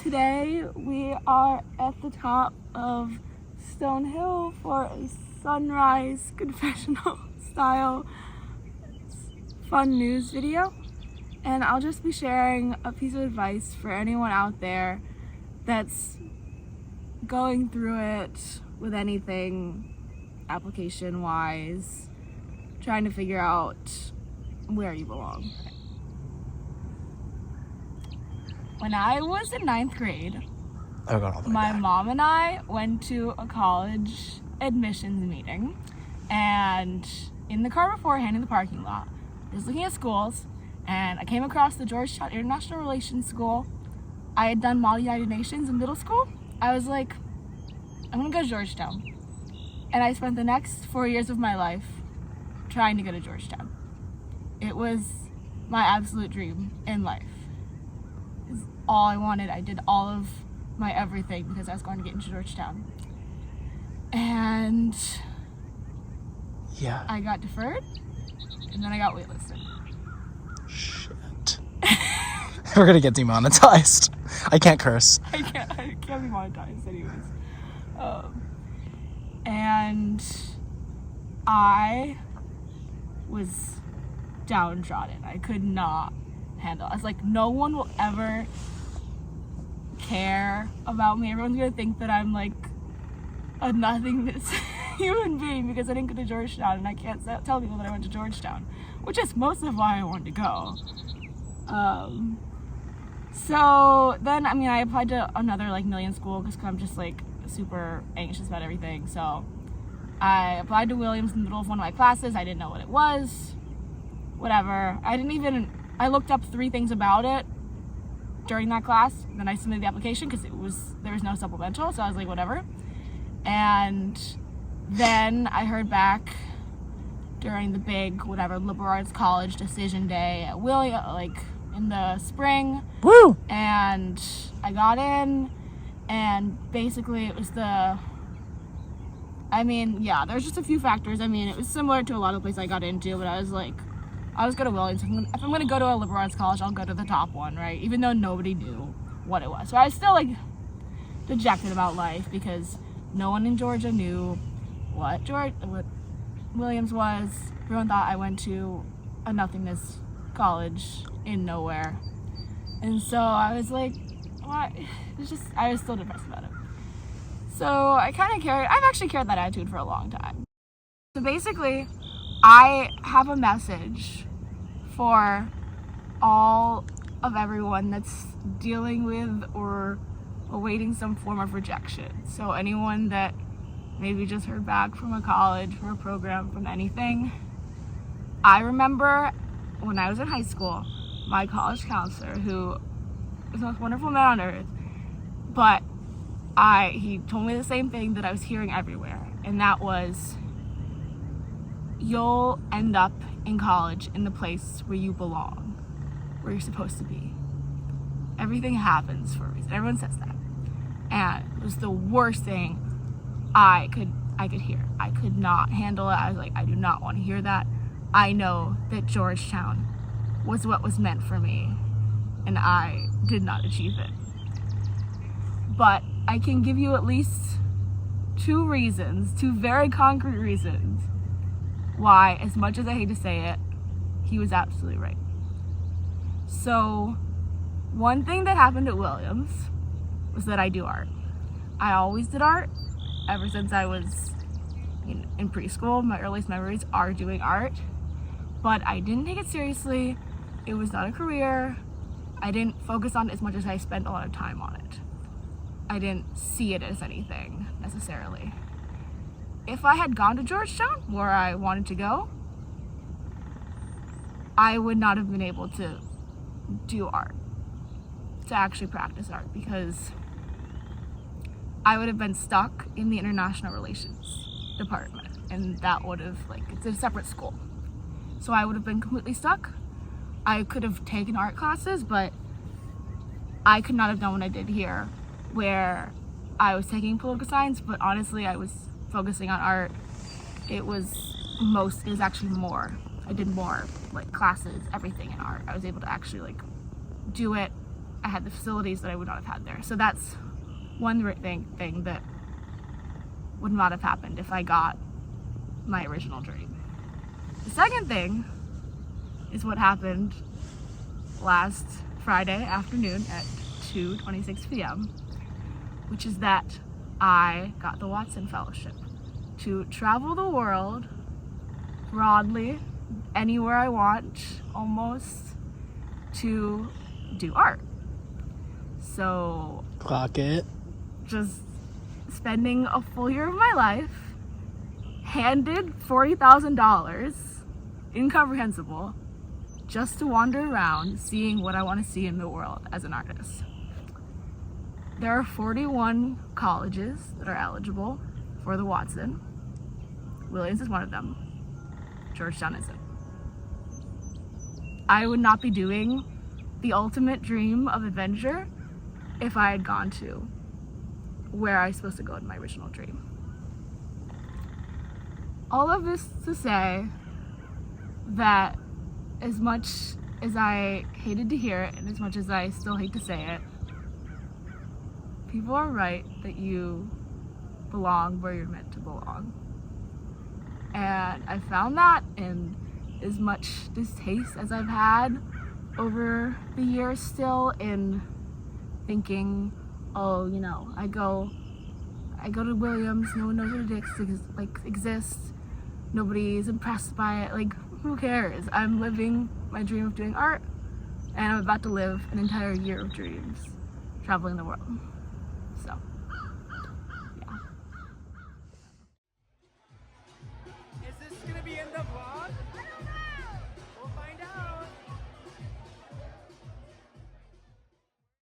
today we are at the top of Stone Hill for a sunrise confessional style fun news video, and I'll just be sharing a piece of advice for anyone out there that's going through it with anything application wise, trying to figure out where you belong. When I was in 9th grade, my mom and I went to a college admissions meeting, and in the car beforehand in the parking lot, I was looking at schools, and I came across the Georgetown International Relations School. I had done Model United Nations in middle school. I was like, I'm gonna go to Georgetown. And I spent the next 4 years of my life trying to go to Georgetown. It was my absolute dream in life. It's all I wanted. I did all of my everything because I was going to get into Georgetown. And yeah, I got deferred, and then I got waitlisted. Shit. We're gonna get demonetized. I can't curse. I can't be monetized anyways. And I was downtrodden. I could not handle it. I was like, no one will ever care about me. Everyone's gonna think that I'm like a nothingness human being because I didn't go to Georgetown, and I can't tell people that I went to Georgetown, which is most of why I wanted to go. So then, I applied to another million school because I'm just super anxious about everything. So I applied to Williams in the middle of one of my classes. I didn't know what it was. Whatever. I looked up 3 things about it during that class. Then I submitted the application because there was no supplemental. So I was like, whatever. And then I heard back during the big liberal arts college decision day at in the spring. Woo! And I got in, and basically it was there's just a few factors. It was similar to a lot of places I got into, but I was like, I'll just go to Williams. If I'm going to go to a liberal arts college, I'll go to the top one, right? Even though nobody knew what it was. So I was still dejected about life because no one in Georgia knew what Williams was. Everyone thought I went to a nothingness college in nowhere. And so I was like, what? I was still depressed about it. So I've actually carried that attitude for a long time. So basically, I have a message for all of everyone that's dealing with or awaiting some form of rejection. So anyone that maybe just heard back from a college, from a program, from anything. I remember when I was in high school, my college counselor, who was the most wonderful man on earth, but he told me the same thing that I was hearing everywhere, and that was, you'll end up in college in the place where you belong, where you're supposed to be. Everything happens for a reason. Everyone says that. And it was the worst thing I could hear. I could not handle it. I was like, I do not want to hear that. I know that Georgetown was what was meant for me, and I did not achieve it. But I can give you at least 2 very concrete reasons why, as much as I hate to say it, he was absolutely right. So one thing that happened at Williams was that I do art. I always did art ever since I was in preschool. My earliest memories are doing art, but I didn't take it seriously. It was not a career. I didn't focus on it as much as I spent a lot of time on it. I didn't see it as anything necessarily. If I had gone to Georgetown, where I wanted to go, I would not have been able to do art, to actually practice art, because I would have been stuck in the international relations department, and that would have, it's a separate school. So I would have been completely stuck. I could have taken art classes, but I could not have done what I did here, where I was taking political science, but honestly I was focusing on art. It was actually more. I did more classes, everything in art. I was able to actually do it I had the facilities that I would not have had there. So that's one thing that would not have happened if I got my original dream. The second thing is what happened last Friday afternoon at 2:26 p.m., which is that I got the Watson Fellowship to travel the world broadly, anywhere I want, almost, to do art. So, Clock it. just spending a full year of my life, handed $40,000, incomprehensible, just to wander around seeing what I want to see in the world as an artist. There are 41 colleges that are eligible for the Watson. Williams is one of them. Georgetown isn't. I would not be doing the ultimate dream of adventure if I had gone to where I was supposed to go in my original dream. All of this to say that as much as I hated to hear it, and as much as I still hate to say it, people are right that you belong where you're meant to belong. And I found that in as much distaste as I've had over the years still in thinking, oh, you know, I go to Williams, no one knows what it exists, nobody's impressed by it, like, who cares? I'm living my dream of doing art, and I'm about to live an entire year of dreams, traveling the world.